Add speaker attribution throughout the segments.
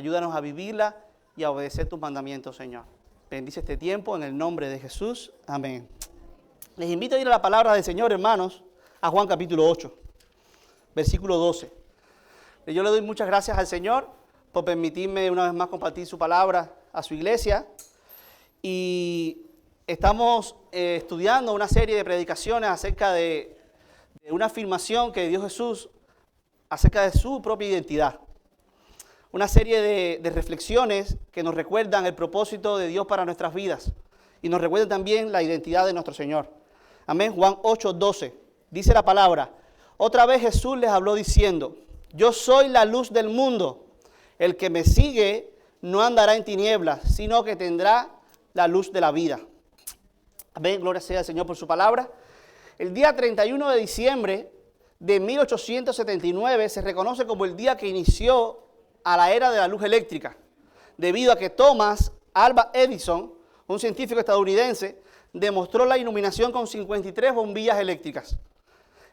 Speaker 1: Ayúdanos a vivirla y a obedecer tus mandamientos, Señor. Bendice este tiempo en el nombre de Jesús. Amén. Les invito a ir a la palabra del Señor, hermanos, a Juan capítulo 8, versículo 12. Yo le doy muchas gracias al Señor por permitirme una vez más compartir su palabra a su iglesia. Y estamos estudiando una serie de predicaciones acerca de una afirmación que dio Jesús acerca de su propia identidad. Una serie de reflexiones que nos recuerdan el propósito de Dios para nuestras vidas y nos recuerdan también la identidad de nuestro Señor. Amén. Juan 8:12. Dice la palabra: otra vez Jesús les habló diciendo: yo soy la luz del mundo. El que me sigue no andará en tinieblas, sino que tendrá la luz de la vida. Amén. Gloria sea al Señor por su palabra. El día 31 de diciembre de 1879 se reconoce como el día que inició a la era de la luz eléctrica, debido a que Thomas Alva Edison, un científico estadounidense, demostró la iluminación con 53 bombillas eléctricas.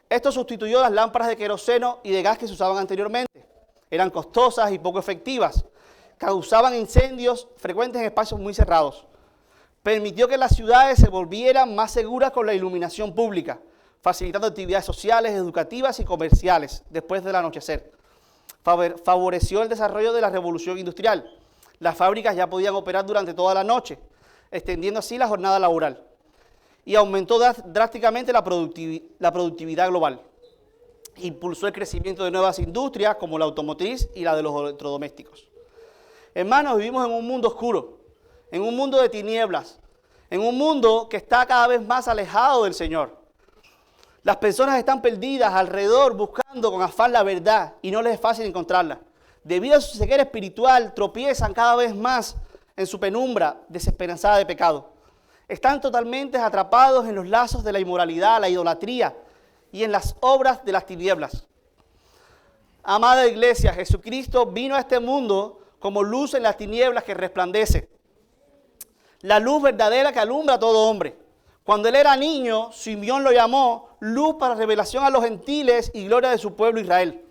Speaker 1: Esto sustituyó las lámparas de queroseno y de gas que se usaban anteriormente. Eran costosas y poco efectivas, causaban incendios frecuentes en espacios muy cerrados. Permitió que las ciudades se volvieran más seguras con la iluminación pública, facilitando actividades sociales, educativas y comerciales después del anochecer. Favoreció el desarrollo de la revolución industrial. Las fábricas ya podían operar durante toda la noche, extendiendo así la jornada laboral. Y aumentó drásticamente la productividad global. Impulsó el crecimiento de nuevas industrias como la automotriz y la de los electrodomésticos. Hermanos, vivimos en un mundo oscuro, en un mundo de tinieblas, en un mundo que está cada vez más alejado del Señor. Las personas están perdidas alrededor buscando con afán la verdad y no les es fácil encontrarla. Debido a su ceguera espiritual, tropiezan cada vez más en su penumbra desesperanzada de pecado. Están totalmente atrapados en los lazos de la inmoralidad, la idolatría y en las obras de las tinieblas. Amada iglesia, Jesucristo vino a este mundo como luz en las tinieblas que resplandece. La luz verdadera que alumbra a todo hombre. Cuando él era niño, Simeón lo llamó luz para revelación a los gentiles y gloria de su pueblo Israel.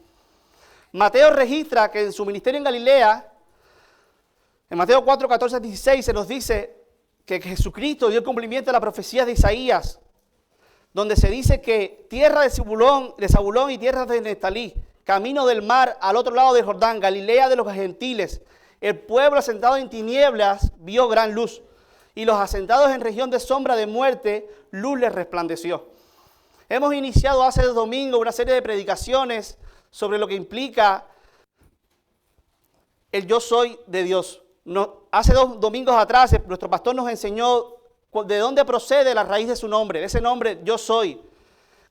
Speaker 1: Mateo registra que en su ministerio en Galilea, en Mateo 4, 14, 16, se nos dice que Jesucristo dio cumplimiento a la profecía de Isaías, donde se dice que tierra de Zabulón y tierra de Neftalí, camino del mar al otro lado del Jordán, Galilea de los gentiles, el pueblo asentado en tinieblas vio gran luz, y los asentados en región de sombra de muerte, luz les resplandeció. Hemos iniciado hace 2 domingos una serie de predicaciones sobre lo que implica el yo soy de Dios. Hace 2 domingos atrás nuestro pastor nos enseñó de dónde procede la raíz de su nombre, de ese nombre yo soy,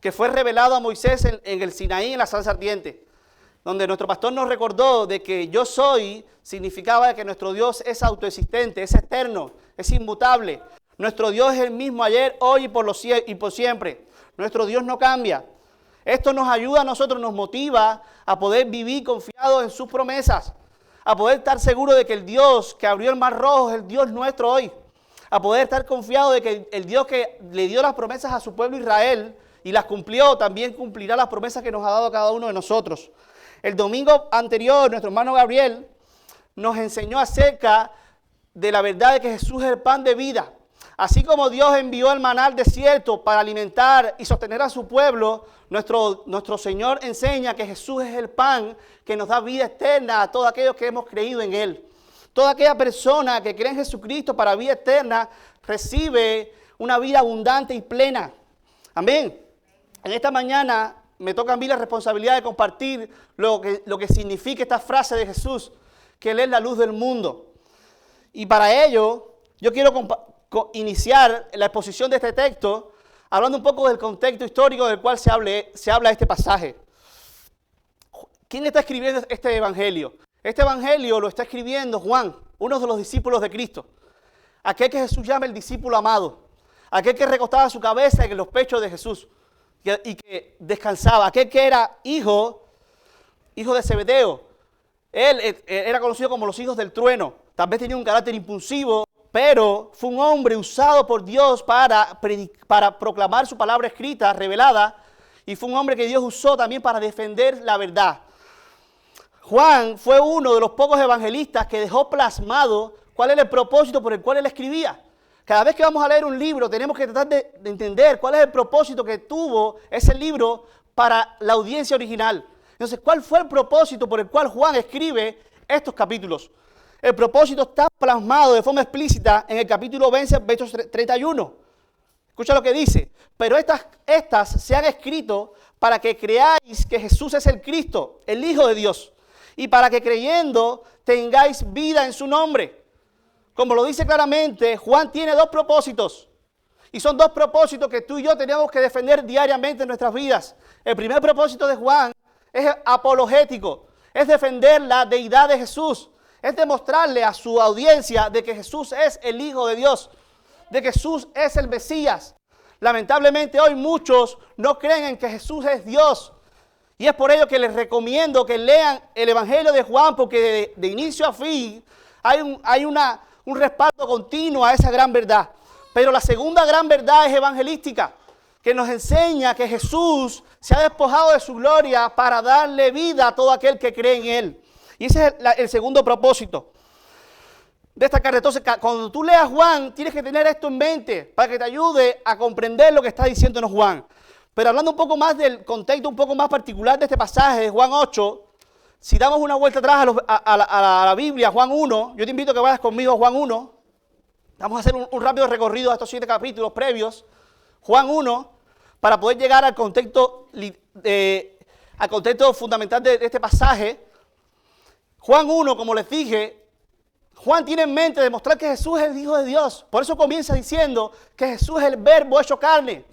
Speaker 1: que fue revelado a Moisés en el Sinaí, en la zarza ardiente, donde nuestro pastor nos recordó de que yo soy significaba que nuestro Dios es autoexistente, es eterno, es inmutable. Nuestro Dios es el mismo ayer, hoy y por siempre. Nuestro Dios no cambia. Esto nos ayuda a nosotros, nos motiva a poder vivir confiados en sus promesas, a poder estar seguros de que el Dios que abrió el mar rojo es el Dios nuestro hoy, a poder estar confiados de que el Dios que le dio las promesas a su pueblo Israel y las cumplió, también cumplirá las promesas que nos ha dado a cada uno de nosotros. El domingo anterior, nuestro hermano Gabriel nos enseñó acerca de la verdad de que Jesús es el pan de vida. Así como Dios envió el maná al desierto para alimentar y sostener a su pueblo, nuestro Señor enseña que Jesús es el pan que nos da vida eterna a todos aquellos que hemos creído en Él. Toda aquella persona que cree en Jesucristo para vida eterna recibe una vida abundante y plena. Amén. En esta mañana me toca a mí la responsabilidad de compartir lo que significa esta frase de Jesús, que Él es la luz del mundo. Y para ello, yo quiero iniciar la exposición de este texto hablando un poco del contexto histórico del cual se habla este pasaje. ¿Quién está escribiendo este evangelio? Este evangelio lo está escribiendo Juan, uno de los discípulos de Cristo. Aquel que Jesús llama el discípulo amado. Aquel que recostaba su cabeza en los pechos de Jesús y que descansaba. Aquel que era hijo de Zebedeo. Él era conocido como los hijos del trueno. Tal vez tenía un carácter impulsivo, pero fue un hombre usado por Dios para proclamar su palabra escrita, revelada, y fue un hombre que Dios usó también para defender la verdad. Juan fue uno de los pocos evangelistas que dejó plasmado cuál era el propósito por el cual él escribía. Cada vez que vamos a leer un libro tenemos que tratar de entender cuál es el propósito que tuvo ese libro para la audiencia original. Entonces, ¿cuál fue el propósito por el cual Juan escribe estos capítulos? El propósito está plasmado de forma explícita en el capítulo 20, verso 31. Escucha lo que dice. Pero estas se han escrito para que creáis que Jesús es el Cristo, el Hijo de Dios, y para que creyendo tengáis vida en su nombre. Como lo dice claramente, Juan tiene dos propósitos. Y son dos propósitos que tú y yo tenemos que defender diariamente en nuestras vidas. El primer propósito de Juan es apologético, es defender la deidad de Jesús, es demostrarle a su audiencia de que Jesús es el Hijo de Dios, de que Jesús es el Mesías. Lamentablemente hoy muchos no creen en que Jesús es Dios. Y es por ello que les recomiendo que lean el Evangelio de Juan, porque de inicio a fin hay un respaldo continuo a esa gran verdad. Pero la segunda gran verdad es evangelística, que nos enseña que Jesús se ha despojado de su gloria para darle vida a todo aquel que cree en Él. Y ese es el segundo propósito de esta carta. Entonces, cuando tú leas Juan, tienes que tener esto en mente para que te ayude a comprender lo que está diciéndonos Juan. Pero hablando un poco más del contexto, un poco más particular de este pasaje de Juan 8, si damos una vuelta atrás a la Biblia, Juan 1, yo te invito a que vayas conmigo a Juan 1. Vamos a hacer un rápido recorrido a estos 7 capítulos previos. Juan 1, para poder llegar al contexto fundamental de este pasaje. Juan 1, como les dije, Juan tiene en mente demostrar que Jesús es el Hijo de Dios. Por eso comienza diciendo que Jesús es el verbo hecho carne.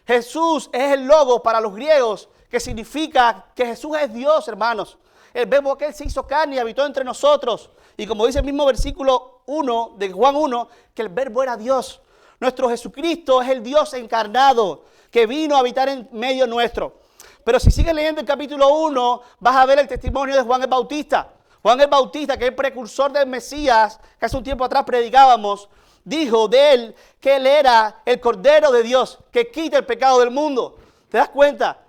Speaker 1: Jesús es el logos para los griegos, que significa que Jesús es Dios, hermanos. El verbo que Él se hizo carne y habitó entre nosotros. Y como dice el mismo versículo 1 de Juan 1, que el verbo era Dios. Nuestro Jesucristo es el Dios encarnado que vino a habitar en medio nuestro. Pero si sigues leyendo el capítulo 1, vas a ver el testimonio de Juan el Bautista. Juan el Bautista, que es el precursor del Mesías, que hace un tiempo atrás predicábamos, dijo de él que él era el Cordero de Dios que quita el pecado del mundo. ¿Te das cuenta?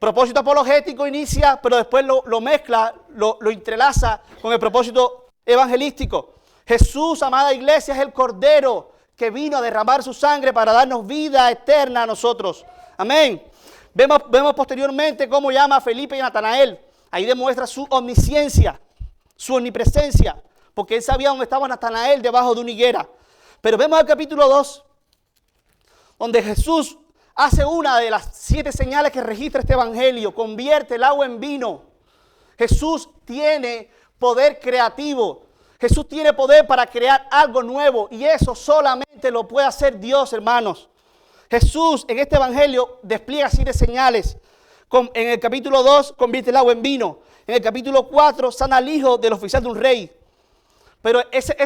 Speaker 1: Propósito apologético inicia, pero después lo mezcla, lo entrelaza con el propósito evangelístico. Jesús, amada iglesia, es el Cordero que vino a derramar su sangre para darnos vida eterna a nosotros. Amén. Vemos posteriormente cómo llama a Felipe y a Natanael. Ahí demuestra su omnisciencia, su omnipresencia, porque él sabía dónde estaba Natanael, debajo de una higuera. Pero vemos el capítulo 2, donde Jesús hace una de las 7 señales que registra este evangelio: convierte el agua en vino. Jesús tiene poder creativo. Jesús tiene poder para crear algo nuevo, y eso solamente lo puede hacer Dios, hermanos. Jesús en este evangelio despliega 7 señales. En el capítulo 2 convierte el agua en vino. En el capítulo 4 sana al hijo del oficial de un rey. Pero ese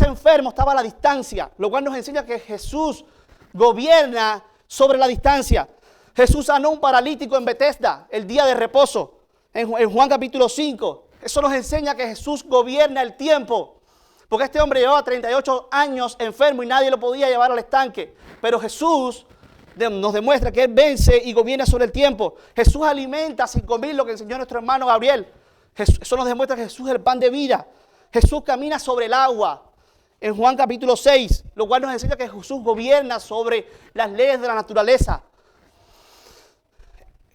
Speaker 1: enfermo estaba a la distancia, lo cual nos enseña que Jesús gobierna sobre la distancia. Jesús sanó a un paralítico en Betesda el día de reposo, en Juan capítulo 5. Eso nos enseña que Jesús gobierna el tiempo, porque este hombre llevaba 38 años enfermo y nadie lo podía llevar al estanque. Pero Jesús nos demuestra que Él vence y gobierna sobre el tiempo. Jesús alimenta sin comer, lo que enseñó nuestro hermano Gabriel. Eso nos demuestra que Jesús es el pan de vida. Jesús camina sobre el agua en Juan capítulo 6, lo cual nos enseña que Jesús gobierna sobre las leyes de la naturaleza.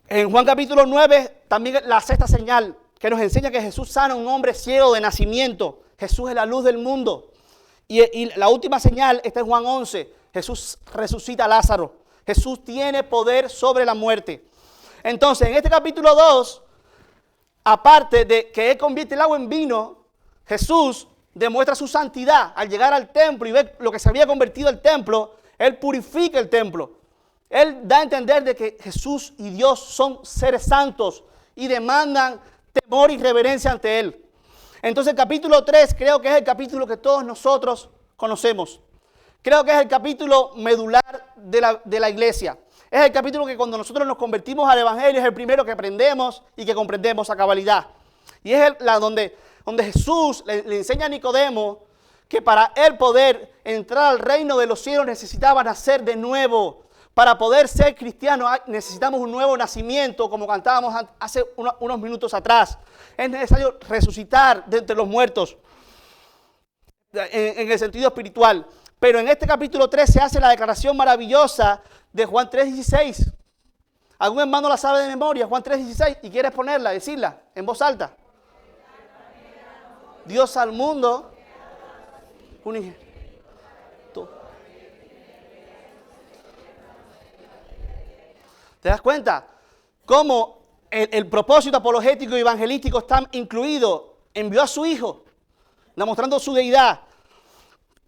Speaker 1: En Juan capítulo 9, también la 6ª señal, que nos enseña que Jesús sana a un hombre ciego de nacimiento. Jesús es la luz del mundo. Y la última señal está en Juan 11. Jesús resucita a Lázaro. Jesús tiene poder sobre la muerte. Entonces, en este capítulo 2, aparte de que Él convierte el agua en vino, Jesús demuestra su santidad al llegar al templo y ver lo que se había convertido el templo. Él purifica el templo. Él da a entender de que Jesús y Dios son seres santos y demandan temor y reverencia ante Él. Entonces el capítulo 3 creo que es el capítulo que todos nosotros conocemos. Creo que es el capítulo medular de la iglesia. Es el capítulo que cuando nosotros nos convertimos al evangelio es el primero que aprendemos y que comprendemos a cabalidad. Y es donde Jesús le enseña a Nicodemo que para él poder entrar al reino de los cielos necesitaba nacer de nuevo. Para poder ser cristianos necesitamos un nuevo nacimiento, como cantábamos hace unos minutos atrás. Es necesario resucitar de entre los muertos en el sentido espiritual. Pero en este capítulo 3 se hace la declaración maravillosa de Juan 3:16. ¿Algún hermano la sabe de memoria? Juan 3:16. ¿Y quieres ponerla, decirla en voz alta? Dios al mundo. ¿Te das cuenta? Cómo el propósito apologético y evangelístico está incluido. Envió a su Hijo, demostrando su deidad,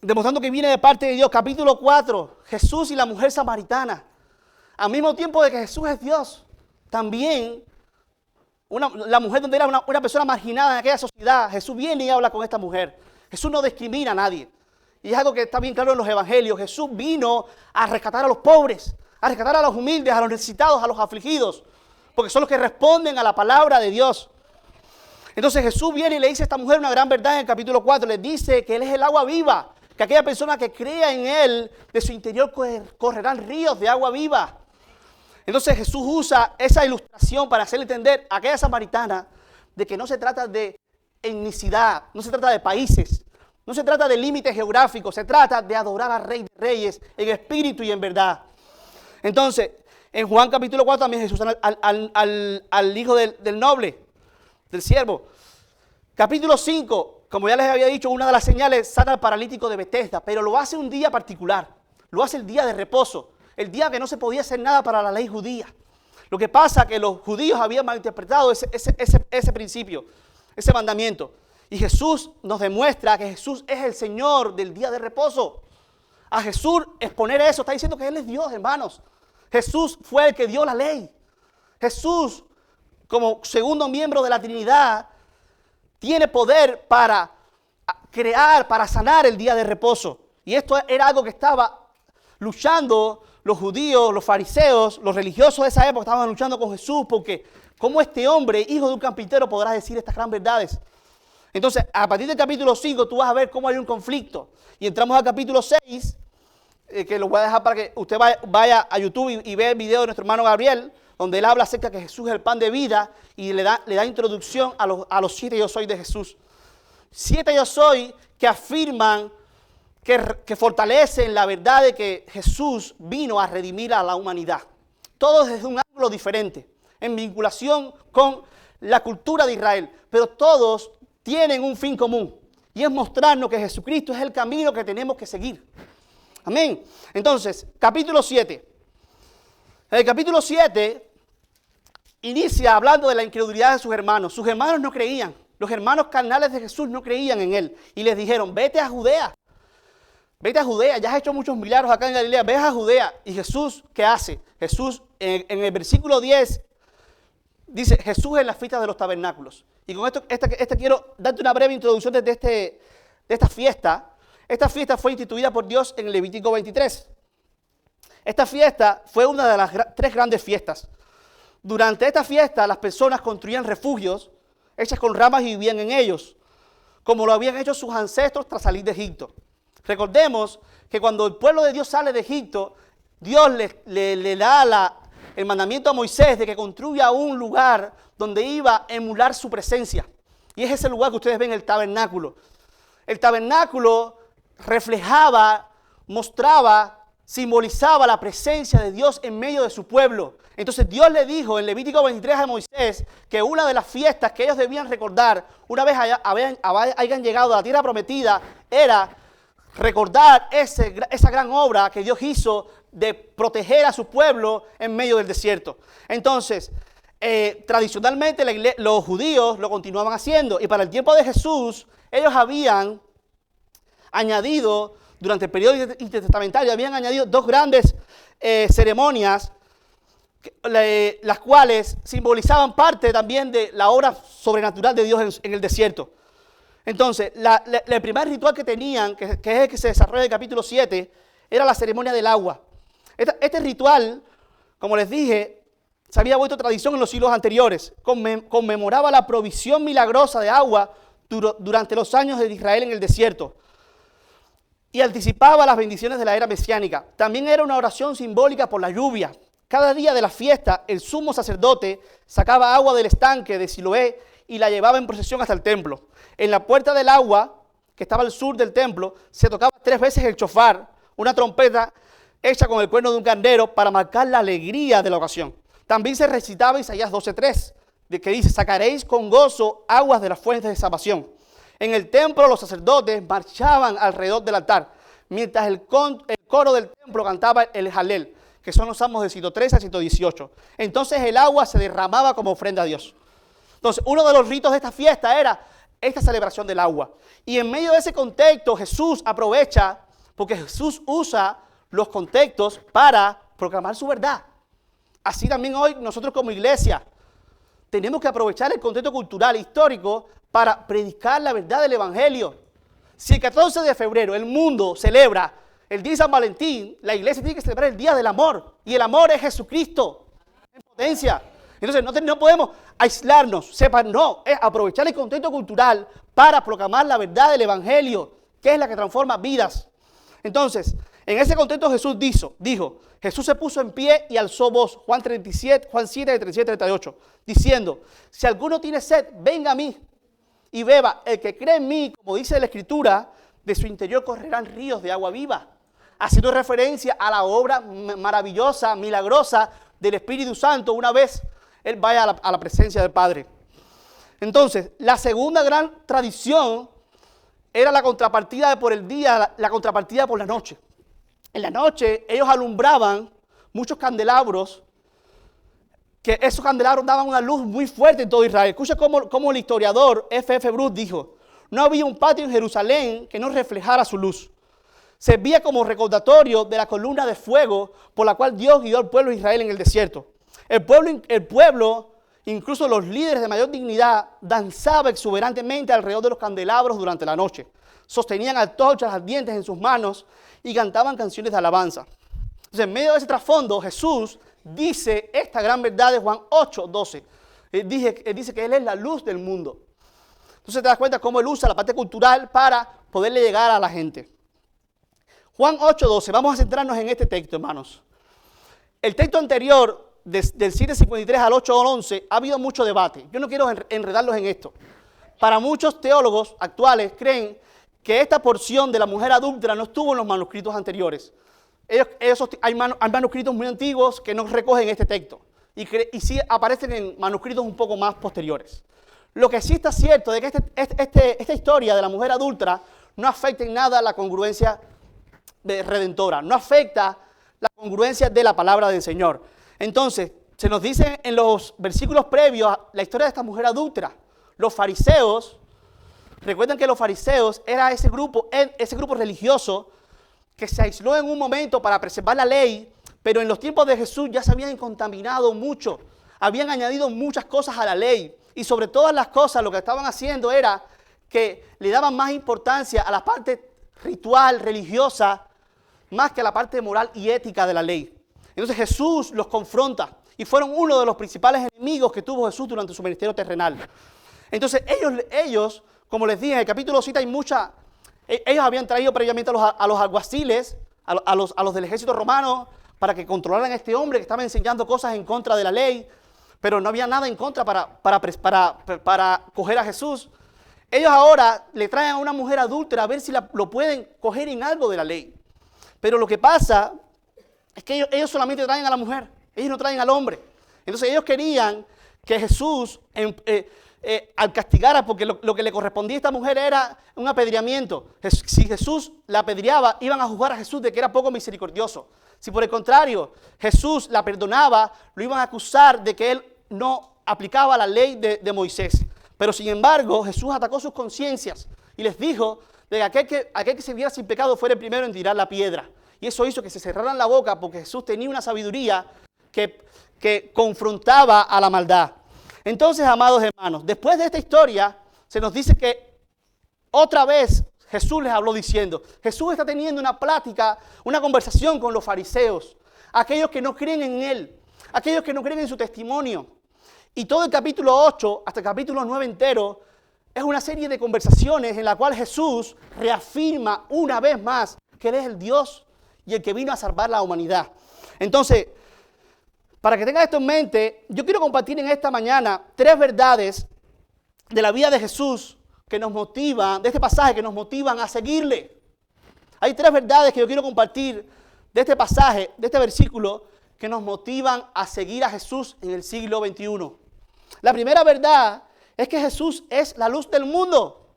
Speaker 1: demostrando que viene de parte de Dios. Capítulo 4, Jesús y la mujer samaritana. Al mismo tiempo de que Jesús es Dios, también la mujer donde era una persona marginada en aquella sociedad, Jesús viene y habla con esta mujer. Jesús no discrimina a nadie. Y es algo que está bien claro en los evangelios. Jesús vino a rescatar a los pobres, a rescatar a los humildes, a los necesitados, a los afligidos, porque son los que responden a la palabra de Dios. Entonces Jesús viene y le dice a esta mujer una gran verdad en el capítulo 4. Le dice que Él es el agua viva, que aquella persona que crea en Él, de su interior correrán ríos de agua viva. Entonces Jesús usa esa ilustración para hacerle entender a aquella samaritana de que no se trata de etnicidad, no se trata de países, no se trata de límites geográficos, se trata de adorar al Rey de Reyes en espíritu y en verdad. Entonces, en Juan capítulo 4 también Jesús al hijo del noble, del siervo. Capítulo 5, como ya les había dicho, una de las señales sana al paralítico de Betesda, pero lo hace un día particular, lo hace el día de reposo, el día que no se podía hacer nada para la ley judía. Lo que pasa es que los judíos habían malinterpretado ese principio, ese mandamiento. Y Jesús nos demuestra que Jesús es el Señor del día de reposo. A Jesús exponer eso está diciendo que Él es Dios, hermanos. Jesús fue el que dio la ley. Jesús, como segundo miembro de la Trinidad, tiene poder para crear, para sanar el día de reposo. Y esto era algo que estaba luchando los judíos, los fariseos, los religiosos de esa época estaban luchando con Jesús, porque ¿cómo este hombre, hijo de un carpintero, podrá decir estas gran verdades? Entonces, a partir del capítulo 5, tú vas a ver cómo hay un conflicto. Y entramos al capítulo 6, que lo voy a dejar para que usted vaya a YouTube y vea el video de nuestro hermano Gabriel, donde él habla acerca de que Jesús es el pan de vida y le da introducción a los 7 yo soy de Jesús. 7 yo soy que afirman, que fortalecen la verdad de que Jesús vino a redimir a la humanidad. Todos desde un ángulo diferente, en vinculación con la cultura de Israel, pero todos tienen un fin común, y es mostrarnos que Jesucristo es el camino que tenemos que seguir. Amén. Entonces, capítulo 7. El capítulo 7 inicia hablando de la incredulidad de sus hermanos. Sus hermanos no creían. Los hermanos carnales de Jesús no creían en Él. Y les dijeron, vete a Judea. Vete a Judea. Ya has hecho muchos milagros acá en Galilea. Ve a Judea. Y Jesús, ¿qué hace? Jesús, en el versículo 10, dice, Jesús en las fiestas de los tabernáculos. Y con esto quiero darte una breve introducción de esta fiesta. Esta fiesta fue instituida por Dios en Levítico 23. Esta fiesta fue una de las 3 grandes fiestas. Durante esta fiesta las personas construían refugios hechas con ramas y vivían en ellos, como lo habían hecho sus ancestros tras salir de Egipto. Recordemos que cuando el pueblo de Dios sale de Egipto, Dios le da el mandamiento a Moisés de que construya un lugar donde iba a emular su presencia. Y es ese lugar que ustedes ven, el tabernáculo. El tabernáculo reflejaba, mostraba, simbolizaba la presencia de Dios en medio de su pueblo. Entonces Dios le dijo en Levítico 23 a Moisés que una de las fiestas que ellos debían recordar una vez hayan llegado a la tierra prometida era recordar esa gran obra que Dios hizo de proteger a su pueblo en medio del desierto. Entonces, tradicionalmente los judíos lo continuaban haciendo, y para el tiempo de Jesús ellos habían añadido, durante el periodo intertestamentario, habían añadido 2 grandes ceremonias, las cuales simbolizaban parte también de la obra sobrenatural de Dios en el desierto. Entonces, el primer ritual que tenían, que es el que se desarrolla en el capítulo 7, era la ceremonia del agua. Este ritual, como les dije, se había vuelto tradición en los siglos anteriores. Conmemoraba la provisión milagrosa de agua durante los años de Israel en el desierto. y anticipaba las bendiciones de la era mesiánica. También era una oración simbólica por la lluvia. Cada día de la fiesta, el sumo sacerdote sacaba agua del estanque de Siloé y la llevaba en procesión hasta el templo. En la puerta del agua, que estaba al sur del templo, se tocaba 3 veces el chofar, una trompeta hecha con el cuerno de un carnero para marcar la alegría de la ocasión. También se recitaba Isaías 12:3, que dice: sacaréis con gozo aguas de las fuentes de salvación. En el templo los sacerdotes marchaban alrededor del altar, mientras el coro del templo cantaba el Jalel, que son los salmos de 113 a 118. Entonces el agua se derramaba como ofrenda a Dios. Entonces, uno de los ritos de esta fiesta era esta celebración del agua. Y en medio de ese contexto, Jesús aprovecha, porque Jesús usa los contextos para proclamar su verdad. Así también hoy nosotros como iglesia tenemos que aprovechar el contexto cultural e histórico para predicar la verdad del Evangelio. Si el 14 de febrero el mundo celebra el día de San Valentín, la iglesia tiene que celebrar el día del amor. Y el amor es Jesucristo en potencia. Entonces no podemos aislarnos, no, es aprovechar el contexto cultural para proclamar la verdad del Evangelio, que es la que transforma vidas. Entonces, en ese contexto Jesús dijo, Jesús se puso en pie y alzó voz, Juan 7, 37, 38, diciendo: si alguno tiene sed, venga a mí y beba. El que cree en mí, como dice la Escritura, de su interior correrán ríos de agua viva. Haciendo referencia a la obra maravillosa, milagrosa del Espíritu Santo una vez Él vaya a la presencia del Padre. Entonces, la segunda gran tradición era la contrapartida por el día, la contrapartida por la noche. En la noche ellos alumbraban muchos candelabros, que esos candelabros daban una luz muy fuerte en todo Israel. Escucha cómo el historiador F.F. Bruce dijo: no había un patio en Jerusalén que no reflejara su luz. Servía como recordatorio de la columna de fuego por la cual Dios guió al pueblo de Israel en el desierto. El pueblo, incluso los líderes de mayor dignidad, danzaba exuberantemente alrededor de los candelabros durante la noche. Sostenían antorchas ardientes en sus manos y cantaban canciones de alabanza. Entonces, en medio de ese trasfondo, Jesús dice esta gran verdad de Juan 8:12. Él dice que Él es la luz del mundo. Entonces te das cuenta cómo Él usa la parte cultural para poderle llegar a la gente. Juan 8:12, vamos a centrarnos en este texto, hermanos. El texto anterior, del 7:53 al 8:11, ha habido mucho debate. Yo no quiero enredarlos en esto. Para muchos teólogos actuales creen que esta porción de la mujer adúltera no estuvo en los manuscritos anteriores. Hay manuscritos muy antiguos que no recogen este texto y sí aparecen en manuscritos un poco más posteriores. Lo que sí está cierto es que esta historia de la mujer adúltera no afecta en nada la congruencia redentora, no afecta la congruencia de la palabra del Señor. Entonces, se nos dice en los versículos previos la historia de esta mujer adúltera. Los fariseos, recuerden que los fariseos era ese grupo religioso que se aisló en un momento para preservar la ley, pero en los tiempos de Jesús ya se habían contaminado mucho, habían añadido muchas cosas a la ley, y sobre todas las cosas lo que estaban haciendo era que le daban más importancia a la parte ritual, religiosa, más que a la parte moral y ética de la ley. Entonces Jesús los confronta y fueron uno de los principales enemigos que tuvo Jesús durante su ministerio terrenal. Entonces ellos, como les dije, en el capítulo 7 hay ellos habían traído previamente a los alguaciles, a los del ejército romano, para que controlaran a este hombre que estaba enseñando cosas en contra de la ley, pero no había nada en contra para coger a Jesús. Ellos ahora le traen a una mujer adúltera a ver si lo pueden coger en algo de la ley. Pero lo que pasa es que ellos solamente traen a la mujer, ellos no traen al hombre. Entonces ellos querían que Jesús, al castigar, porque lo que le correspondía a esta mujer era un apedreamiento. Si Jesús la apedreaba, iban a juzgar a Jesús de que era poco misericordioso. Si por el contrario Jesús la perdonaba, lo iban a acusar de que Él no aplicaba la ley de Moisés. Pero sin embargo, Jesús atacó sus conciencias y les dijo de que aquel que se viera sin pecado fuera el primero en tirar la piedra. Y eso hizo que se cerraran la boca porque Jesús tenía una sabiduría que confrontaba a la maldad. Entonces, amados hermanos, después de esta historia, se nos dice que otra vez Jesús les habló diciendo, Jesús está teniendo una plática, una conversación con los fariseos, aquellos que no creen en Él, aquellos que no creen en su testimonio. Y todo el capítulo 8 hasta el capítulo 9 entero es una serie de conversaciones en la cual Jesús reafirma una vez más que Él es el Dios y el que vino a salvar la humanidad. Entonces, para que tengan esto en mente, yo quiero compartir en esta mañana 3 verdades de la vida de Jesús que nos motivan, de este pasaje que nos motivan a seguirle. Hay 3 verdades que yo quiero compartir de este pasaje, de este versículo, que nos motivan a seguir a Jesús en el siglo XXI. La primera verdad es que Jesús es la luz del mundo.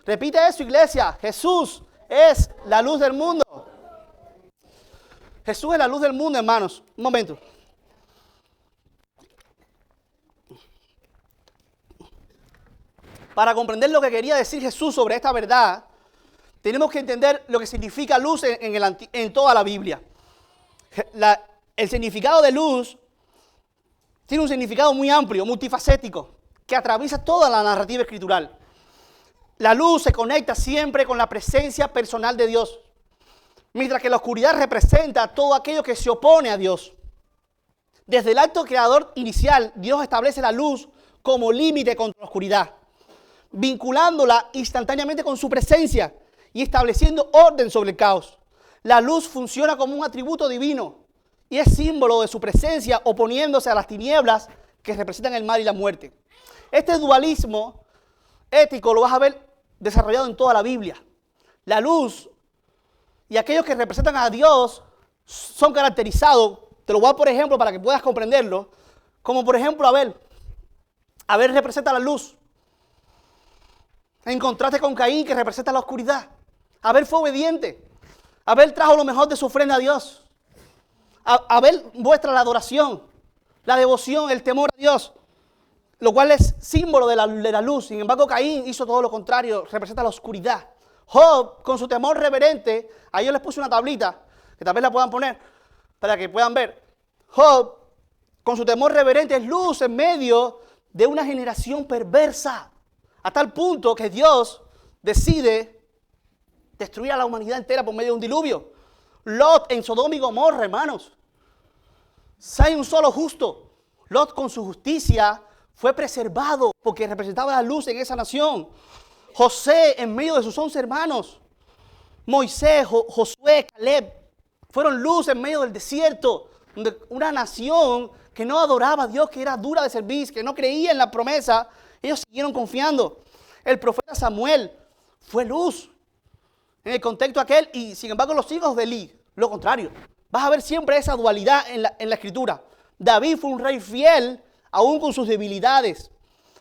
Speaker 1: Repite eso, iglesia. Jesús es la luz del mundo. Jesús es la luz del mundo, hermanos. Un momento. Para comprender lo que quería decir Jesús sobre esta verdad, tenemos que entender lo que significa luz en toda la Biblia. El significado de luz tiene un significado muy amplio, multifacético, que atraviesa toda la narrativa escritural. La luz se conecta siempre con la presencia personal de Dios, mientras que la oscuridad representa todo aquello que se opone a Dios. Desde el acto creador inicial, Dios establece la luz como límite contra la oscuridad, vinculándola instantáneamente con su presencia y estableciendo orden sobre el caos. La luz funciona como un atributo divino y es símbolo de su presencia, oponiéndose a las tinieblas que representan el mal y la muerte. Este dualismo ético lo vas a ver desarrollado en toda la Biblia. La luz y aquellos que representan a Dios son caracterizados, te lo voy a dar por ejemplo para que puedas comprenderlo, como por ejemplo Abel. Abel representa la luz, en contraste con Caín, que representa la oscuridad. Abel fue obediente. Abel trajo lo mejor de su ofrenda a Dios. Abel muestra la adoración, la devoción, el temor a Dios, lo cual es símbolo de la luz. Sin embargo, Caín hizo todo lo contrario, representa la oscuridad. Job, con su temor reverente, ahí yo les puse una tablita, que tal vez la puedan poner, para que puedan ver. Job, con su temor reverente, es luz en medio de una generación perversa, a tal punto que Dios decide destruir a la humanidad entera por medio de un diluvio. Lot en Sodoma y Gomorra, hermanos. Hay un solo justo. Lot con su justicia fue preservado porque representaba la luz en esa nación. José en medio de sus 11 hermanos. Moisés, Josué, Caleb fueron luz en medio del desierto. Donde una nación que no adoraba a Dios, que era dura de servir, que no creía en la promesa, ellos siguieron confiando. El profeta Samuel fue luz en el contexto aquel, y sin embargo los hijos de Elí, lo contrario. Vas a ver siempre esa dualidad en la escritura. David fue un rey fiel, aún con sus debilidades,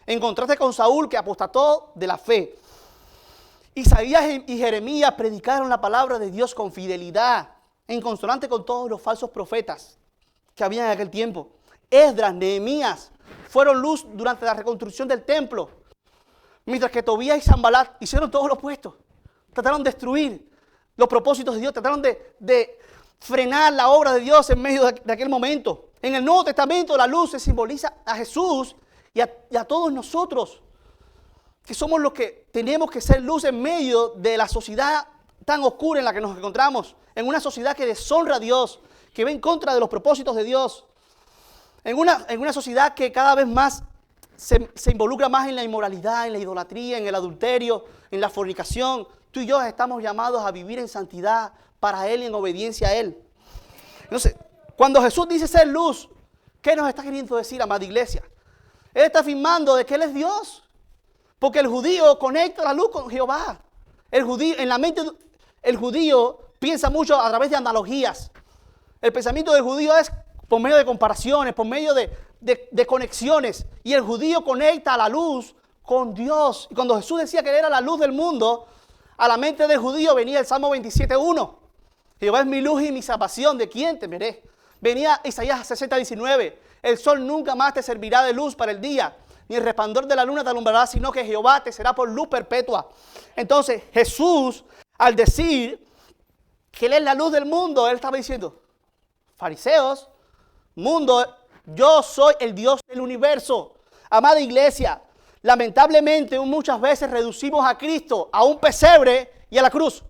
Speaker 1: en contraste con Saúl, que apostató de la fe. Isaías y Jeremías predicaron la palabra de Dios con fidelidad, en consonante con todos los falsos profetas que había en aquel tiempo. Esdras, Nehemías fueron luz durante la reconstrucción del templo, mientras que Tobías y Sanbalat hicieron todo lo opuesto. Trataron de destruir los propósitos de Dios, trataron de frenar la obra de Dios en medio de aquel momento. En el Nuevo Testamento la luz se simboliza a Jesús y a todos nosotros, que somos los que tenemos que ser luz en medio de la sociedad tan oscura en la que nos encontramos, en una sociedad que deshonra a Dios, que va en contra de los propósitos de Dios, en una sociedad que cada vez más se involucra más en la inmoralidad, en la idolatría, en el adulterio, en la fornicación. Tú y yo estamos llamados a vivir en santidad para Él y en obediencia a Él. Entonces, cuando Jesús dice ser luz, ¿qué nos está queriendo decir, amada iglesia? Él está afirmando de que Él es Dios. Porque el judío conecta la luz con Jehová. En la mente, el judío piensa mucho a través de analogías. El pensamiento del judío es por medio de comparaciones, por medio de conexiones. Y el judío conecta la luz con Dios. Y cuando Jesús decía que Él era la luz del mundo, a la mente del judío venía el Salmo 27:1. Jehová es mi luz y mi salvación, ¿de quién temeré? Venía Isaías 60:19. El sol nunca más te servirá de luz para el día, ni el resplandor de la luna te alumbrará, sino que Jehová te será por luz perpetua. Entonces Jesús, al decir que Él es la luz del mundo, Él estaba diciendo: fariseos, mundo, yo soy el Dios del universo. Amada iglesia, lamentablemente muchas veces reducimos a Cristo a un pesebre y a la cruz.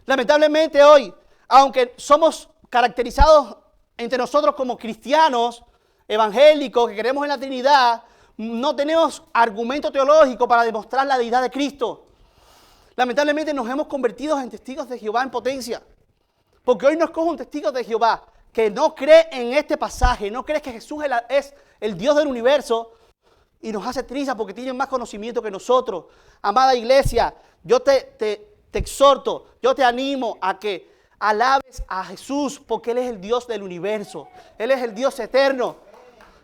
Speaker 1: Lamentablemente hoy, aunque somos caracterizados entre nosotros como cristianos, evangélicos, que creemos en la Trinidad, no tenemos argumento teológico para demostrar la deidad de Cristo. Lamentablemente nos hemos convertido en testigos de Jehová en potencia. Porque hoy nos coge un testigo de Jehová que no cree en este pasaje, no cree que Jesús es el Dios del universo y nos hace trizas porque tienen más conocimiento que nosotros. Amada iglesia, yo te exhorto, yo te animo a que alabes a Jesús porque Él es el Dios del universo. Él es el Dios eterno.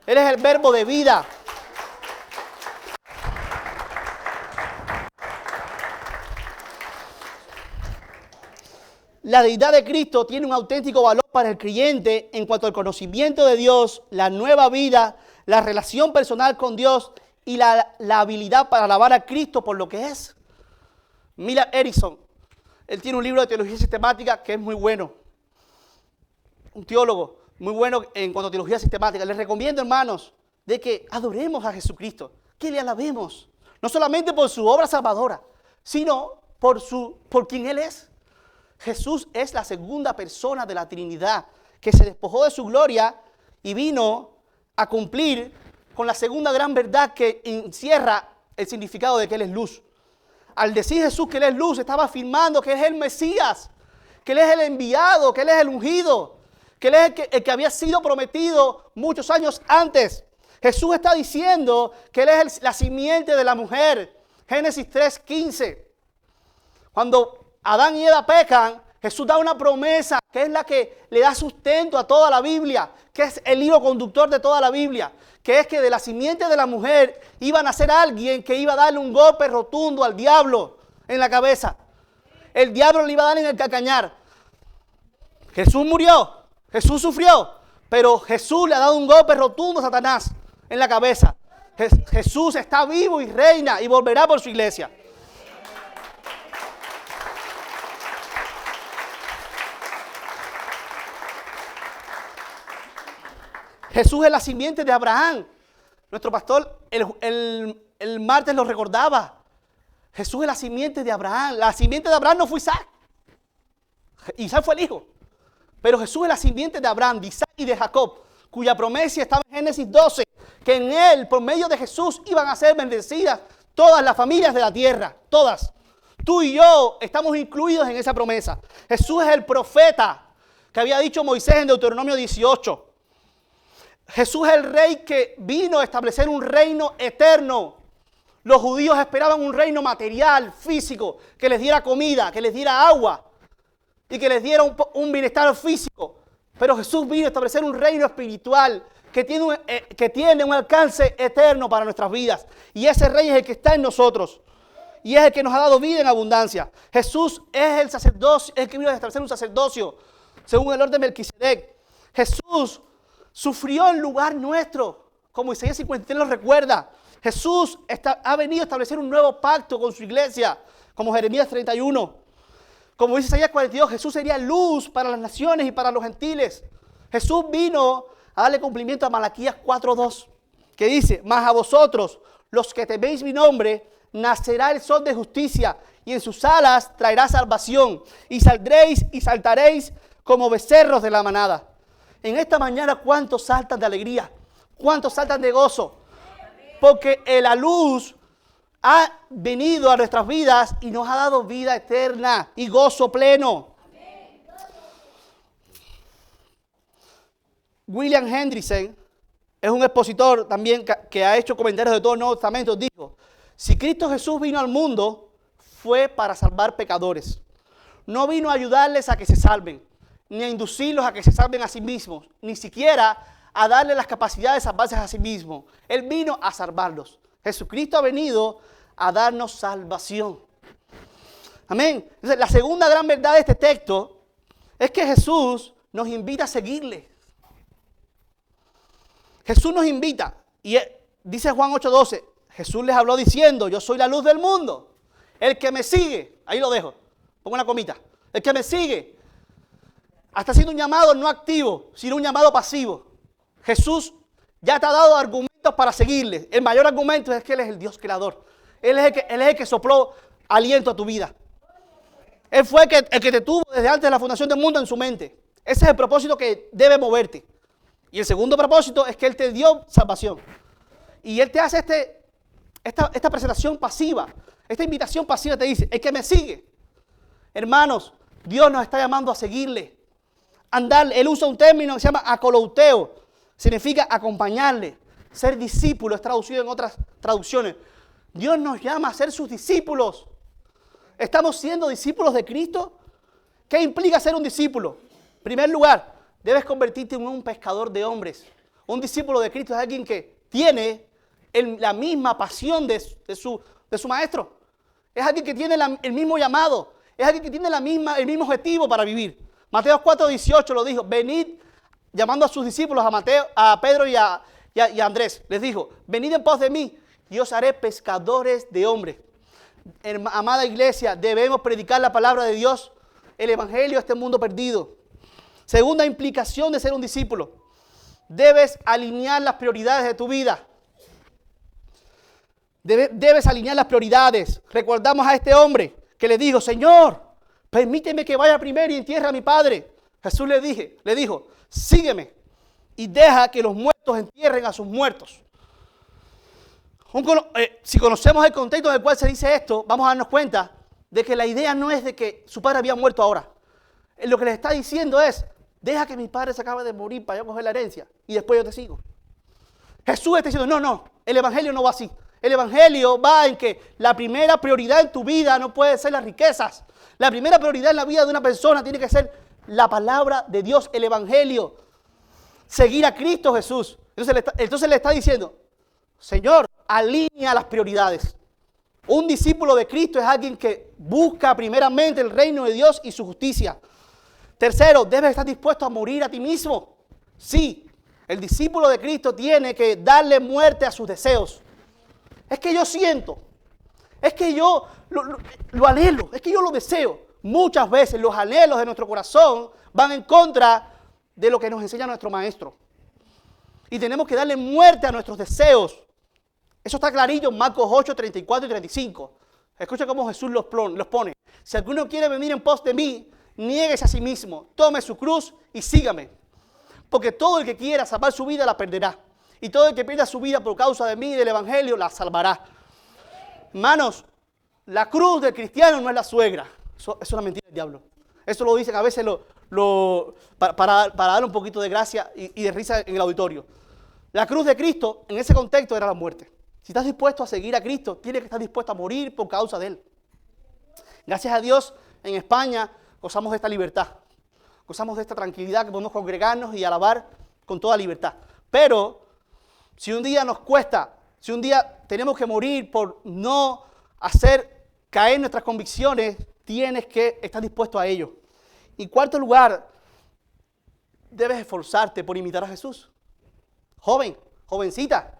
Speaker 1: Él es el verbo de vida. La deidad de Cristo tiene un auténtico valor para el creyente en cuanto al conocimiento de Dios, la nueva vida, la relación personal con Dios y la habilidad para alabar a Cristo por lo que es. Mira Erickson, él tiene un libro de teología sistemática que es muy bueno. Un teólogo muy bueno en cuanto a teología sistemática. Les recomiendo, hermanos, de que adoremos a Jesucristo, que le alabemos. No solamente por su obra salvadora, sino por quien Él es. Jesús es la segunda persona de la Trinidad que se despojó de su gloria y vino a cumplir con la segunda gran verdad que encierra el significado de que Él es luz. Al decir Jesús que Él es luz, estaba afirmando que Él es el Mesías, que Él es el enviado, que Él es el ungido, que Él es el que había sido prometido muchos años antes. Jesús está diciendo que Él es la simiente de la mujer. Génesis 3:15. Cuando Adán y Eva pecan, Jesús da una promesa que es la que le da sustento a toda la Biblia, que es el hilo conductor de toda la Biblia, que es que de la simiente de la mujer iba a nacer alguien que iba a darle un golpe rotundo al diablo en la cabeza. El diablo le iba a dar en el calcañar. Jesús murió, Jesús sufrió, pero Jesús le ha dado un golpe rotundo a Satanás en la cabeza. Jesús está vivo y reina y volverá por su iglesia. Jesús es la simiente de Abraham. Nuestro pastor el martes lo recordaba. Jesús es la simiente de Abraham. La simiente de Abraham no fue Isaac. Isaac fue el hijo. Pero Jesús es la simiente de Abraham, de Isaac y de Jacob, cuya promesa estaba en Génesis 12, que en él, por medio de Jesús, iban a ser bendecidas todas las familias de la tierra. Todas. Tú y yo estamos incluidos en esa promesa. Jesús es el profeta que había dicho Moisés en Deuteronomio 18. Jesús es el rey que vino a establecer un reino eterno. Los judíos esperaban un reino material, físico, que les diera comida, que les diera agua y que les diera un bienestar físico. Pero Jesús vino a establecer un reino espiritual que tiene un alcance eterno para nuestras vidas. Y ese rey es el que está en nosotros. Y es el que nos ha dado vida en abundancia. Jesús es el sacerdocio, es el que vino a establecer un sacerdocio según el orden de Melquisedec. Jesús sufrió en lugar nuestro, como Isaías 53 lo recuerda. Jesús ha venido a establecer un nuevo pacto con su iglesia, como Jeremías 31. Como dice Isaías 42, Jesús sería luz para las naciones y para los gentiles. Jesús vino a darle cumplimiento a Malaquías 4:2, que dice: mas a vosotros, los que teméis mi nombre, nacerá el sol de justicia, y en sus alas traerá salvación, y saldréis y saltaréis como becerros de la manada. En esta mañana, ¿cuántos saltan de alegría? ¿Cuántos saltan de gozo? Porque la luz ha venido a nuestras vidas y nos ha dado vida eterna y gozo pleno. William Hendrickson es un expositor también que ha hecho comentarios de todo el Nuevo Testamento. Dijo: si Cristo Jesús vino al mundo, fue para salvar pecadores. No vino a ayudarles a que se salven, ni a inducirlos a que se salven a sí mismos, ni siquiera a darles las capacidades de salvarse a sí mismos. Él vino a salvarlos. Jesucristo ha venido a darnos salvación. Amén. Entonces, la segunda gran verdad de este texto es que Jesús nos invita a seguirle. Jesús nos invita. Y dice Juan 8:12, Jesús les habló diciendo: yo soy la luz del mundo. El que me sigue, ahí lo dejo, pongo una comita. El que me sigue está haciendo un llamado no activo, sino un llamado pasivo. Jesús ya te ha dado argumentos para seguirle. El mayor argumento es que Él es el Dios creador. Él es el que sopló aliento a tu vida. Él fue el que te tuvo desde antes de la fundación del mundo en su mente. Ese es el propósito que debe moverte. Y el segundo propósito es que Él te dio salvación. Y Él te hace esta presentación pasiva. Esta invitación pasiva te dice, el que me sigue. Hermanos, Dios nos está llamando a seguirle. Andar, Él usa un término que se llama acolouteo. Significa acompañarle. Ser discípulo es traducido en otras traducciones. Dios nos llama a ser sus discípulos. ¿Estamos siendo discípulos de Cristo? ¿Qué implica ser un discípulo? En primer lugar, debes convertirte en un pescador de hombres. Un discípulo de Cristo es alguien que tiene la misma pasión de su maestro. Es alguien que tiene el mismo llamado. Es alguien que tiene el mismo objetivo para vivir. Mateo 4:18 lo dijo. Venid, llamando a sus discípulos, a Pedro y a Andrés. Les dijo, venid en pos de mí y os haré pescadores de hombres. Amada iglesia, debemos predicar la palabra de Dios, el evangelio a este mundo perdido. Segunda implicación de ser un discípulo. Debes alinear las prioridades de tu vida. Debes alinear las prioridades. Recordamos a este hombre que le dijo, Señor, permíteme que vaya primero y entierre a mi padre. Jesús le dijo, sígueme y deja que los muertos entierren a sus muertos. Si conocemos el contexto en el cual se dice esto, vamos a darnos cuenta de que la idea no es de que su padre había muerto ahora. Lo que les está diciendo es, deja que mi padre se acabe de morir para yo coger la herencia y después yo te sigo. Jesús está diciendo, no, el evangelio no va así. El evangelio va en que la primera prioridad en tu vida no puede ser las riquezas. La primera prioridad en la vida de una persona tiene que ser la palabra de Dios, el evangelio. Seguir a Cristo Jesús. Entonces le está diciendo, Señor, alinea las prioridades. Un discípulo de Cristo es alguien que busca primeramente el reino de Dios y su justicia. Tercero, debes estar dispuesto a morir a ti mismo. Sí, el discípulo de Cristo tiene que darle muerte a sus deseos. Es que yo siento, es que yo lo anhelo, es que yo lo deseo. Muchas veces los anhelos de nuestro corazón van en contra de lo que nos enseña nuestro maestro. Y tenemos que darle muerte a nuestros deseos. Eso está clarillo en Marcos 8, 34 y 35. Escucha cómo Jesús los pone. Si alguno quiere venir en pos de mí, niéguese a sí mismo, tome su cruz y sígame. Porque todo el que quiera salvar su vida la perderá. Y todo el que pierda su vida por causa de mí y del evangelio la salvará. Hermanos, la cruz del cristiano no es la suegra. Eso es una mentira del diablo. Eso lo dicen a veces para darle un poquito de gracia y de risa en el auditorio. La cruz de Cristo, en ese contexto, era la muerte. Si estás dispuesto a seguir a Cristo, tienes que estar dispuesto a morir por causa de Él. Gracias a Dios, en España gozamos de esta libertad. Gozamos de esta tranquilidad que podemos congregarnos y alabar con toda libertad. Pero si un día nos cuesta, si un día tenemos que morir por no hacer caer nuestras convicciones, tienes que estar dispuesto a ello. En cuarto lugar, debes esforzarte por imitar a Jesús. Joven, jovencita,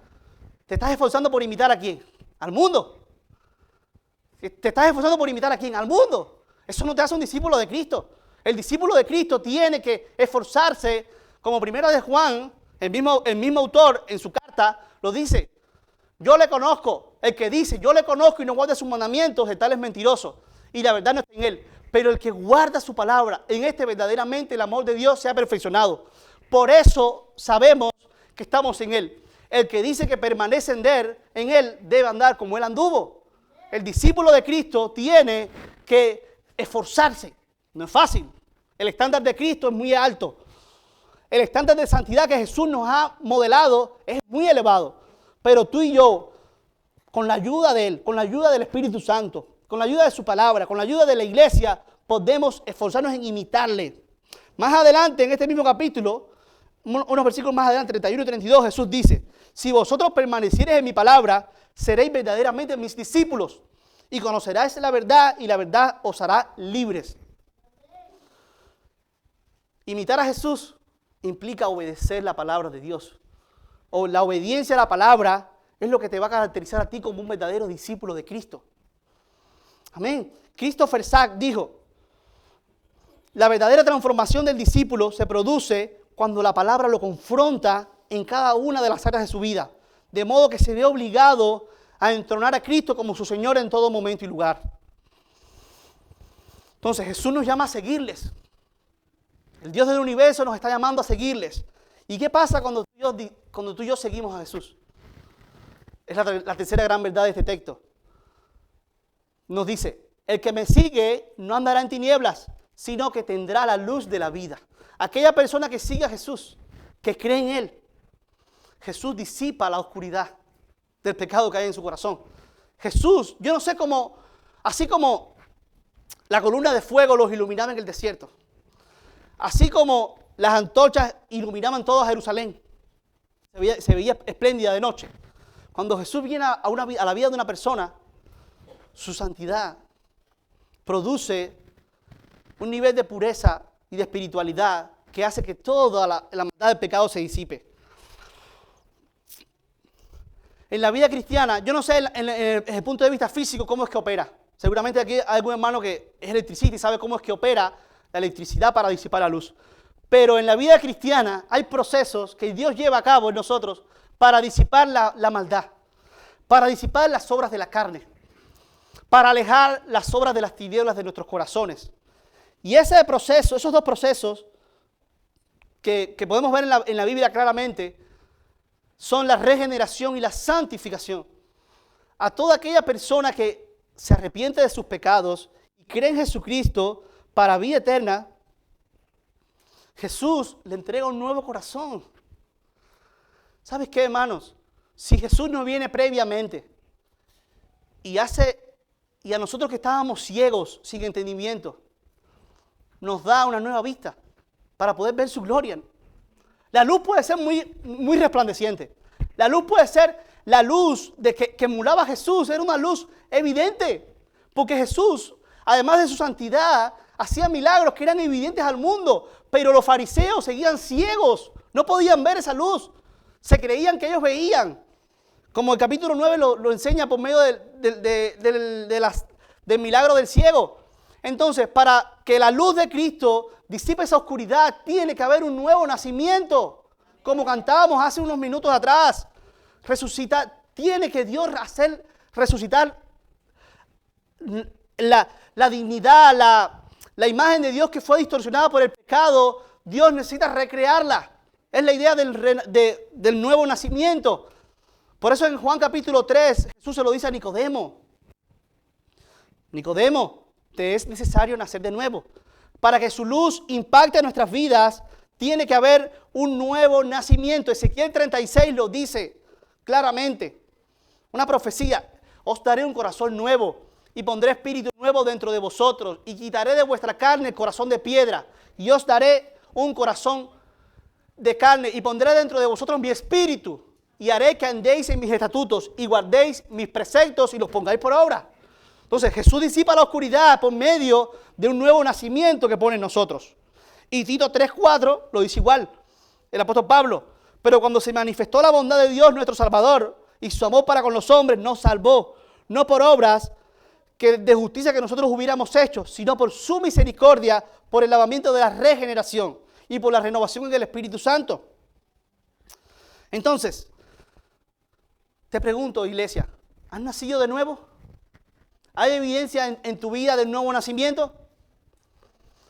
Speaker 1: ¿te estás esforzando por imitar a quién? Al mundo. ¿Te estás esforzando por imitar a quién? Al mundo. Eso no te hace un discípulo de Cristo. El discípulo de Cristo tiene que esforzarse, como primera de Juan, el mismo autor en su carta lo dice. Yo le conozco, el que dice, yo le conozco y no guarda sus mandamientos, el tal es mentiroso. Y la verdad no está en él. Pero el que guarda su palabra, en este verdaderamente el amor de Dios se ha perfeccionado. Por eso sabemos que estamos en él. El que dice que permanece en él debe andar como él anduvo. El discípulo de Cristo tiene que esforzarse. No es fácil. El estándar de Cristo es muy alto. El estándar de santidad que Jesús nos ha modelado es muy elevado. Pero tú y yo, con la ayuda de Él, con la ayuda del Espíritu Santo, con la ayuda de su palabra, con la ayuda de la iglesia, podemos esforzarnos en imitarle. Más adelante, en este mismo capítulo, unos versículos más adelante, 31 y 32, Jesús dice, si vosotros permaneciereis en mi palabra, seréis verdaderamente mis discípulos y conoceráis la verdad y la verdad os hará libres. Imitar a Jesús implica obedecer la palabra de Dios. O la obediencia a la palabra es lo que te va a caracterizar a ti como un verdadero discípulo de Cristo. Amén. Christopher Sack dijo, la verdadera transformación del discípulo se produce cuando la palabra lo confronta en cada una de las áreas de su vida, de modo que se ve obligado a entronar a Cristo como su Señor en todo momento y lugar. Entonces Jesús nos llama a seguirles. El Dios del universo nos está llamando a seguirles. ¿Y qué pasa cuando tú y yo seguimos a Jesús? Es la tercera gran verdad de este texto. nos dice, el que me sigue no andará en tinieblas, sino que tendrá la luz de la vida. Aquella persona que sigue a Jesús, que cree en Él, Jesús disipa la oscuridad del pecado que hay en su corazón. Jesús, yo no sé cómo, así como la columna de fuego los iluminaba en el desierto, así como las antorchas iluminaban toda Jerusalén, se veía espléndida de noche. Cuando Jesús viene a la vida de una persona, su santidad produce un nivel de pureza y de espiritualidad que hace que toda la maldad del pecado se disipe. En la vida cristiana, yo no sé desde el punto de vista físico cómo es que opera. Seguramente aquí hay algún hermano que es electricista y sabe cómo es que opera la electricidad para disipar la luz. Pero en la vida cristiana hay procesos que Dios lleva a cabo en nosotros para disipar la maldad, para disipar las obras de la carne, para alejar las obras de las tinieblas de nuestros corazones. Y ese proceso, esos dos procesos que podemos ver en la Biblia claramente, son la regeneración y la santificación. A toda aquella persona que se arrepiente de sus pecados y cree en Jesucristo para vida eterna, Jesús le entrega un nuevo corazón. ¿Sabes qué, hermanos? Si Jesús no viene previamente y a nosotros que estábamos ciegos, sin entendimiento, nos da una nueva vista para poder ver su gloria. La luz puede ser muy resplandeciente. La luz puede ser la luz que emulaba a Jesús. Era una luz evidente. Porque Jesús, además de su santidad, hacía milagros que eran evidentes al mundo. Pero los fariseos seguían ciegos. No podían ver esa luz. Se creían que ellos veían. Como el capítulo 9 lo enseña por medio del milagro del ciego. Entonces, para que la luz de Cristo disipe esa oscuridad, tiene que haber un nuevo nacimiento. Como cantábamos hace unos minutos atrás. Resucitar. Tiene que Dios hacer resucitar la dignidad, la imagen de Dios que fue distorsionada por el pecado. Dios necesita recrearla. Es la idea del nuevo nacimiento. Por eso en Juan capítulo 3, Jesús se lo dice a Nicodemo. Nicodemo, te es necesario nacer de nuevo. Para que su luz impacte en nuestras vidas, tiene que haber un nuevo nacimiento. Ezequiel 36 lo dice claramente. Una profecía. Os daré un corazón nuevo y pondré espíritu nuevo dentro de vosotros y quitaré de vuestra carne el corazón de piedra y os daré un corazón de carne y pondré dentro de vosotros mi espíritu y haré que andéis en mis estatutos y guardéis mis preceptos y los pongáis por obra. Entonces Jesús disipa la oscuridad por medio de un nuevo nacimiento que pone en nosotros. Y Tito 3:4 lo dice igual, el apóstol Pablo. Pero cuando se manifestó la bondad de Dios nuestro Salvador y su amor para con los hombres, nos salvó, no por obras de justicia que nosotros hubiéramos hecho, sino por su misericordia, por el lavamiento de la regeneración y por la renovación en el Espíritu Santo. Entonces, te pregunto, iglesia, ¿has nacido de nuevo? ¿Hay evidencia en tu vida del nuevo nacimiento?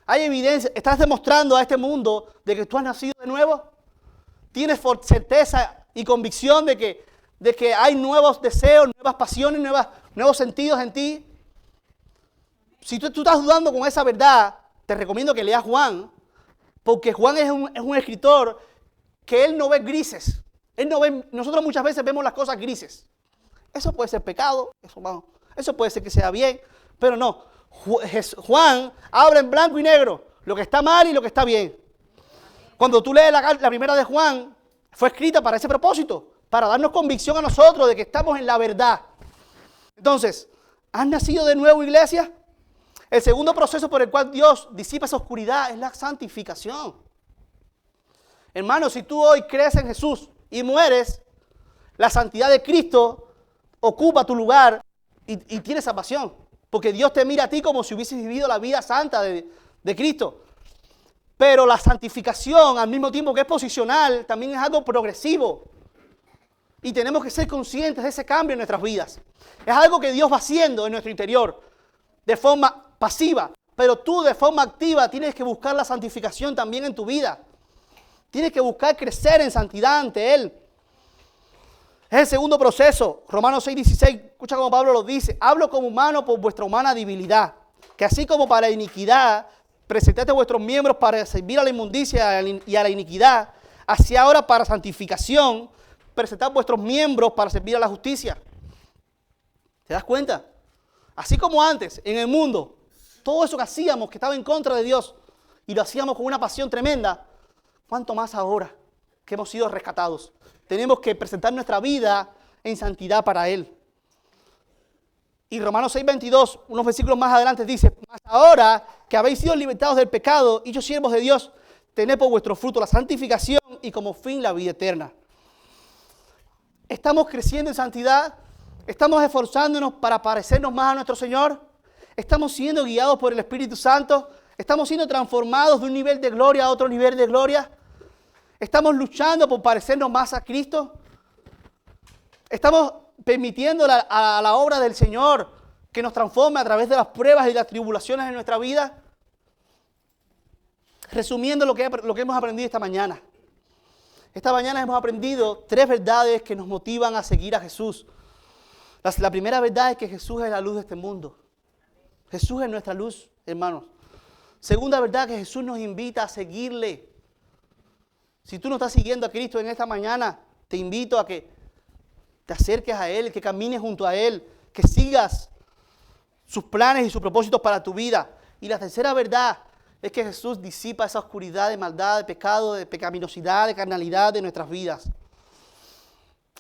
Speaker 1: ¿Hay evidencia? ¿Estás demostrando a este mundo de que tú has nacido de nuevo? ¿Tienes certeza y convicción de que hay nuevos deseos, nuevas pasiones, nuevos sentidos en ti? Si tú estás dudando con esa verdad, te recomiendo que leas Juan, porque Juan es un escritor que él no ve grises. Nosotros muchas veces vemos las cosas grises. Eso puede ser pecado, eso puede ser que sea bien, pero no. Juan habla en blanco y negro lo que está mal y lo que está bien. Cuando tú lees la primera de Juan, fue escrita para ese propósito, para darnos convicción a nosotros de que estamos en la verdad. Entonces, ¿has nacido de nuevo, iglesia? El segundo proceso por el cual Dios disipa esa oscuridad es la santificación. Hermano, si tú hoy crees en Jesús y mueres, la santidad de Cristo ocupa tu lugar y tienes salvación. Porque Dios te mira a ti como si hubieses vivido la vida santa de Cristo. Pero la santificación, al mismo tiempo que es posicional, también es algo progresivo. Y tenemos que ser conscientes de ese cambio en nuestras vidas. Es algo que Dios va haciendo en nuestro interior, de forma pasiva. Pero tú de forma activa tienes que buscar la santificación también en tu vida. Tienes que buscar crecer en santidad ante Él. Es el segundo proceso. Romanos 6:16. Escucha como Pablo lo dice. Hablo como humano por vuestra humana debilidad. Que así como para la iniquidad presentaste vuestros miembros para servir a la inmundicia y a la iniquidad, así ahora para santificación presentad vuestros miembros para servir a la justicia. ¿Te das cuenta? Así como antes, en el mundo, todo eso que hacíamos, que estaba en contra de Dios, y lo hacíamos con una pasión tremenda, ¿cuánto más ahora que hemos sido rescatados? Tenemos que presentar nuestra vida en santidad para Él. Y Romanos 6:22, unos versículos más adelante dice, mas ahora que habéis sido libertados del pecado, hechos siervos de Dios, tened por vuestro fruto la santificación y como fin la vida eterna. ¿Estamos creciendo en santidad? ¿Estamos esforzándonos para parecernos más a nuestro Señor? ¿Estamos siendo guiados por el Espíritu Santo? ¿Estamos siendo transformados de un nivel de gloria a otro nivel de gloria? ¿Estamos luchando por parecernos más a Cristo? ¿Estamos permitiendo a la obra del Señor que nos transforme a través de las pruebas y las tribulaciones en nuestra vida? Resumiendo lo que hemos aprendido esta mañana. Esta mañana hemos aprendido 3 verdades que nos motivan a seguir a Jesús. La primera verdad es que Jesús es la luz de este mundo. Jesús es nuestra luz, hermanos. Segunda verdad, que Jesús nos invita a seguirle. Si tú no estás siguiendo a Cristo en esta mañana, te invito a que te acerques a Él, que camines junto a Él, que sigas sus planes y sus propósitos para tu vida. Y la tercera verdad es que Jesús disipa esa oscuridad de maldad, de pecado, de pecaminosidad, de carnalidad de nuestras vidas.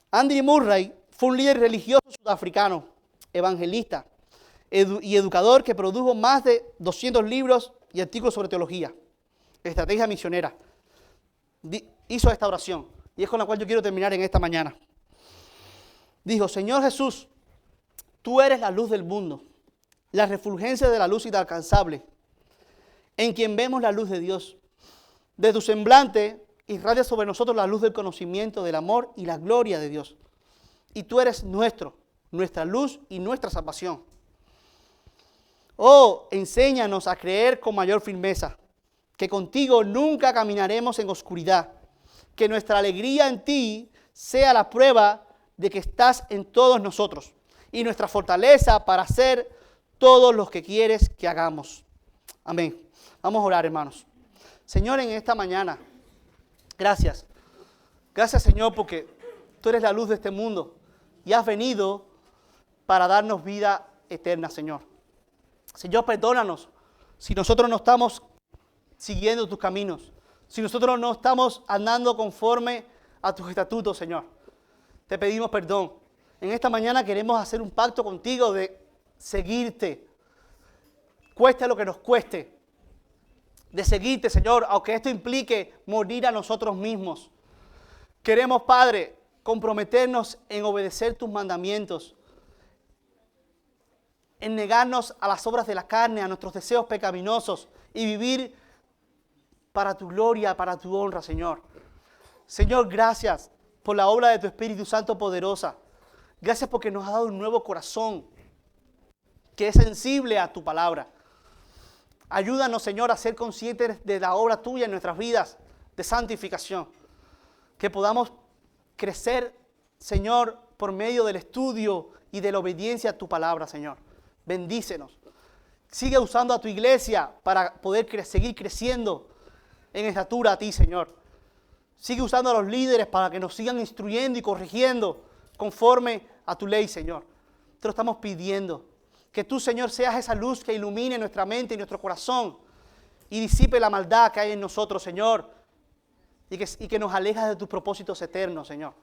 Speaker 1: Andy Murray fue un líder religioso sudafricano, evangelista y educador que produjo más de 200 libros y artículos sobre teología, estrategia misionera. Hizo esta oración y es con la cual yo quiero terminar en esta mañana. Dijo, Señor Jesús, tú eres la luz del mundo, la refulgencia de la luz inalcanzable, en quien vemos la luz de Dios. De tu semblante irradia sobre nosotros la luz del conocimiento, del amor y la gloria de Dios. Y tú eres nuestra luz y nuestra salvación. Oh, enséñanos a creer con mayor firmeza, que contigo nunca caminaremos en oscuridad, que nuestra alegría en ti sea la prueba de que estás en todos nosotros y nuestra fortaleza para hacer todos los que quieres que hagamos. Amén. Vamos a orar, hermanos. Señor, en esta mañana, gracias. Gracias, Señor, porque tú eres la luz de este mundo y has venido para darnos vida eterna, Señor. Señor, perdónanos si nosotros no estamos siguiendo tus caminos, si nosotros no estamos andando conforme a tus estatutos, Señor. Te pedimos perdón. En esta mañana queremos hacer un pacto contigo de seguirte, cueste lo que nos cueste, de seguirte, Señor, aunque esto implique morir a nosotros mismos. Queremos, Padre, comprometernos en obedecer tus mandamientos, en negarnos a las obras de la carne, a nuestros deseos pecaminosos y vivir para tu gloria, para tu honra, Señor. Señor, gracias por la obra de tu Espíritu Santo poderosa. Gracias porque nos has dado un nuevo corazón que es sensible a tu palabra. Ayúdanos, Señor, a ser conscientes de la obra tuya en nuestras vidas de santificación. Que podamos crecer, Señor, por medio del estudio y de la obediencia a tu palabra, Señor. Bendícenos. Sigue usando a tu iglesia para poder seguir creciendo en estatura a ti, Señor. Sigue usando a los líderes para que nos sigan instruyendo y corrigiendo conforme a tu ley, Señor. Te lo estamos pidiendo. Que tú, Señor, seas esa luz que ilumine nuestra mente y nuestro corazón y disipe la maldad que hay en nosotros, Señor, y que nos alejas de tus propósitos eternos, Señor.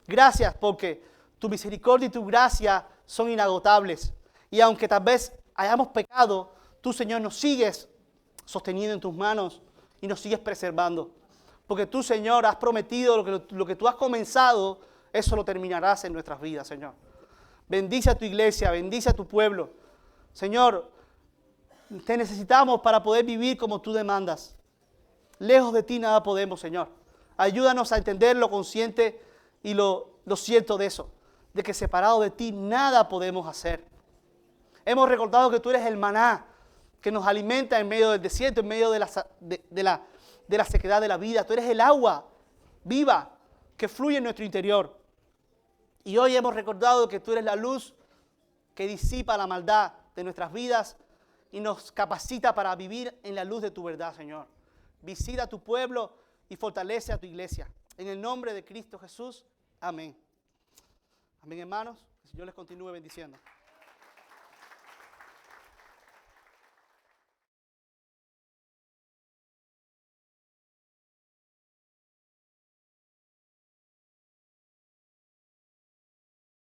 Speaker 1: Gracias porque tu misericordia y tu gracia son inagotables. Y aunque tal vez hayamos pecado, tú, Señor, nos sigues sosteniendo en tus manos y nos sigues preservando. Porque tú, Señor, has prometido lo que tú has comenzado, eso lo terminarás en nuestras vidas, Señor. Bendice a tu iglesia, bendice a tu pueblo. Señor, te necesitamos para poder vivir como tú demandas. Lejos de ti nada podemos, Señor. Ayúdanos a entender lo consciente y lo cierto de eso, de que separado de ti nada podemos hacer. Hemos recordado que tú eres el maná que nos alimenta en medio del desierto, en medio de la sequedad de la vida. Tú eres el agua viva que fluye en nuestro interior. Y hoy hemos recordado que tú eres la luz que disipa la maldad de nuestras vidas y nos capacita para vivir en la luz de tu verdad, Señor. Visita a tu pueblo y fortalece a tu iglesia. En el nombre de Cristo Jesús. Amén. Amén, hermanos. Que el Señor les continúe bendiciendo.